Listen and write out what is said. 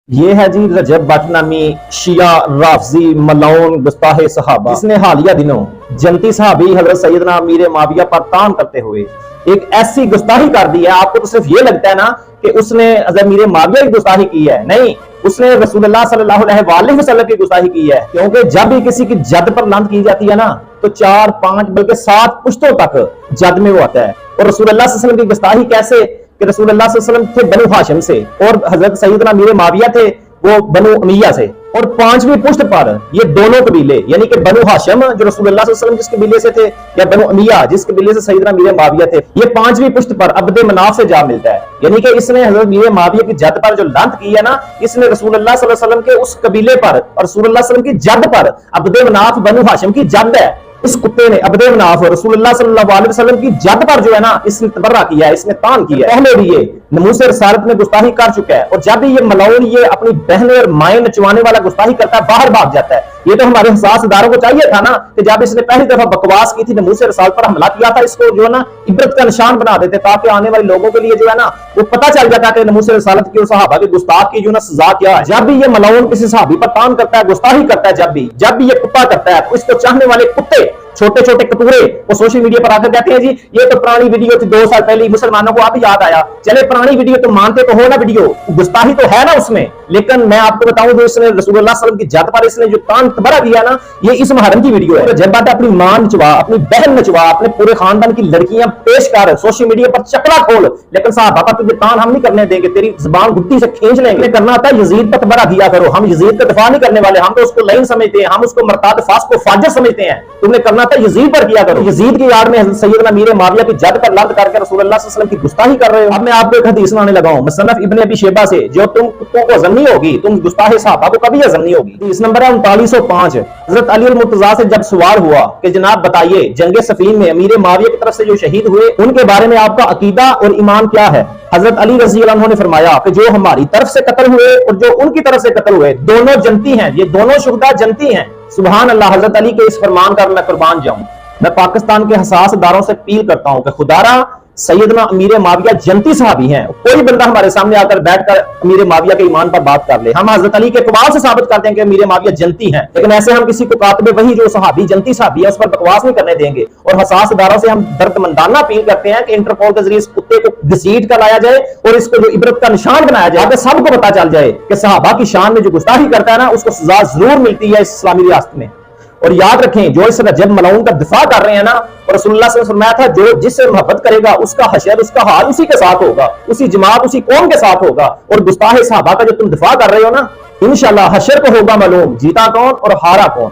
یہ ہے جی رجب بٹ نامی شیعہ رافضی ملعون گستاخ صحابہ، جس نے حالیہ دنوں جنتی صحابی حضرت سیدنا امیر معاویہ پر تان کرتے ہوئے ایک ایسی گستاخی کر دی ہے۔ آپ کو تو صرف یہ لگتا ہے نا کہ اس نے حضرت امیر معاویہ کی گستاخی کی ہے، نہیں، اس نے رسول اللہ صلی اللہ علیہ وآلہ وسلم کی گستاخی کی ہے، کیونکہ جب بھی کسی کی جد پر لعنت کی جاتی ہے نا تو 4 5 بلکہ 7 پشتوں تک جد میں وہ آتا ہے۔ اور رسول اللہ صلی اللہ علیہ وسلم کی گستاخی کیسے کہ رسول اللہ صلی اللہ علیہ وسلم تھے بنو ہاشم سے اور حضرت سیدنا امیر معاویہ تھے وہ بنو امیہ سے، اور 5ویں پشت پر یہ دونوں قبیلے یعنی کہ بنو ہاشم جو رسول اللہ صلی اللہ علیہ وسلم جس قبیلے سے تھے یا بنو امیہ جس قبیلے سے سیدنا امیر معاویہ تھے، یہ 5ویں پشت پر عبد مناف سے جا ملتا ہے، یعنی کہ اس نے حضرت امیر معاویہ کی جد پر جو لعنت کی ہے نا، اس نے رسول اللہ صلی اللہ علیہ وسلم کے اس قبیلے پر اور رسول اللہ صلی اللہ علیہ وسلم کی جد پر، عبد مناف بنو ہاشم کی جد ہے، اس کتے نے عبد مناف رسول اللہ صلی اللہ علیہ وسلم کی جد پر جو ہے نا اس نے تبرہ کیا ہے، اس نے تان کیا ہے۔ پہلے بھی یہ ناموس رسالت میں گستاخی کر چکا ہے، اور جب بھی یہ ملعون یہ اپنی بہنیں اور مائیں نچوانے والا گستاخی کرتا ہے باہر بھاگ جاتا ہے۔ یہ تو ہمارے حساس اداروں کو چاہیے تھا نا کہ جب اس نے پہلی دفعہ بکواس کی تھی ناموس رسالت پر حملہ کیا تھا، اس کو جو ہے نا عبرت کا نشان بنا دیتے تاکہ آنے والے لوگوں کے لیے جو ہے نا وہ پتہ چل جاتا کہ ناموس رسالت کی اور صحابہ کے گستاخ کی جو نا سزا کیا ہے۔ جب بھی یہ ملعون کسی صحابی پر تان کرتا ہے، گستاخی کرتا ہے، جب بھی یہ کتا کرتا ہے تو اس کو چاہنے والے کتے چھوٹے چھوٹے کتورے وہ سوشل میڈیا پر آ کر کہتے ہیں جی یہ تو پرانی ویڈیو تھی 2 سال پہلے، مسلمانوں کو آپ یاد آیا، چلے پرانی ویڈیو تو مانتے تو ہو نا، ویڈیو گستاخی تو ہے نا اس میں، لیکن میں آپ کو بتاؤں جو اس نے رسول اللہ صلی اللہ علیہ وسلم کی جد پر اس نے جو تان تبرہ کیا نا یہ اس محرم کی ویڈیو ہے۔ جب بات اپنی ماں نچوا، اپنی بہن نچوا، اپنے پورے خاندان کی لڑکیاں پیش کر سوشل میڈیا پر چکلا کھول، لیکن صحابہ پر تجھے تان ہم نہیں کرنے دیں گے، تیری زبان گھٹی سے کھینچ لیں گے۔ کرنا تھا یزید پر تبرہ کیا کرو، ہم یزید کا دفاع نہیں کرنے والے، ہم تو اس کو لعین سمجھتے ہیں، ہم اس کو مرتاد فاسق و فاجر سمجھتے ہیں، تم نے کرنا تھا یزید پر کیا کرو۔ یزید کی یاد میں حضرت سیدنا امیر معاویہ کی جد پر لعنت کر کے رسول اللہ صلی اللہ علیہ وسلم کی گستاخی کر رہے ہو۔ اب میں آپ کو ایک حدیث سنانے لگا ہوں مصنف ابن ابی شیبہ سے، جو تم کتوں کو ہضم نہیں ہوگی، تم گستاخ صحابہ کو کبھی ہضم نہیں ہوگی۔ اس نمبر ہے 3905۔ حضرت علی المرتضیٰ سے جب سوال ہوا کہ جناب بتائیے جنگ صفین میں امیر معاویہ کی طرف سے جو شہید ہوئے ان کے بارے میں آپ کا عقیدہ اور ایمان کیا ہے؟ حضرت علی رضی اللہ عنہ نے فرمایا کہ جو ہماری طرف سے قتل ہوئے اور جو ان کی طرف سے قتل ہوئے دونوں جنتی ہیں، یہ دونوں شہداء جنتی ہیں۔ سبحان اللہ، حضرت علی کے اس فرمان کا میں قربان جاؤں۔ میں پاکستان کے حساس اداروں سے اپیل کرتا ہوں کہ خدا را سیدنا امیر معاویہ جنتی صحابی ہیں، کوئی بندہ ہمارے سامنے آ کر بیٹھ کر امیر معاویہ کے ایمان پر بات کر لے، ہم حضرت علی کے اقوال سے ثابت کرتے ہیں کہ امیر معاویہ جنتی ہیں، لیکن ایسے ہم کسی کو کاتب وحی جو صحابی جنتی صحابی ہے اس پر بکواس نہیں کرنے دیں گے۔ اور حساس اداروں سے ہم دردمندانہ اپیل کرتے ہیں کہ انٹرپول کے ذریعے اس کتے کو گھسیٹ کر لایا جائے اور اس کو جو عبرت کا نشان بنایا جائے تاکہ سب کو پتہ چل جائے کہ صحابہ کی شان میں جو گستاخی کرتا ہے نا اس کو سزا ضرور ملتی ہے اس اسلامی ریاست میں۔ اور یاد رکھیں جو اس رجب ملعون کا دفاع کر رہے ہیں نا، اور رسول اللہ صلی اللہ علیہ وسلم نے فرمایا تھا جو جس سے محبت کرے گا اس کا حشر اس کا حال اسی کے ساتھ ہوگا، اسی جماعت اسی قوم کے ساتھ ہوگا، اور گستاخ صحابہ کا جو تم دفاع کر رہے ہو نا انشاءاللہ حشر کو ہوگا معلوم جیتا کون اور ہارا کون۔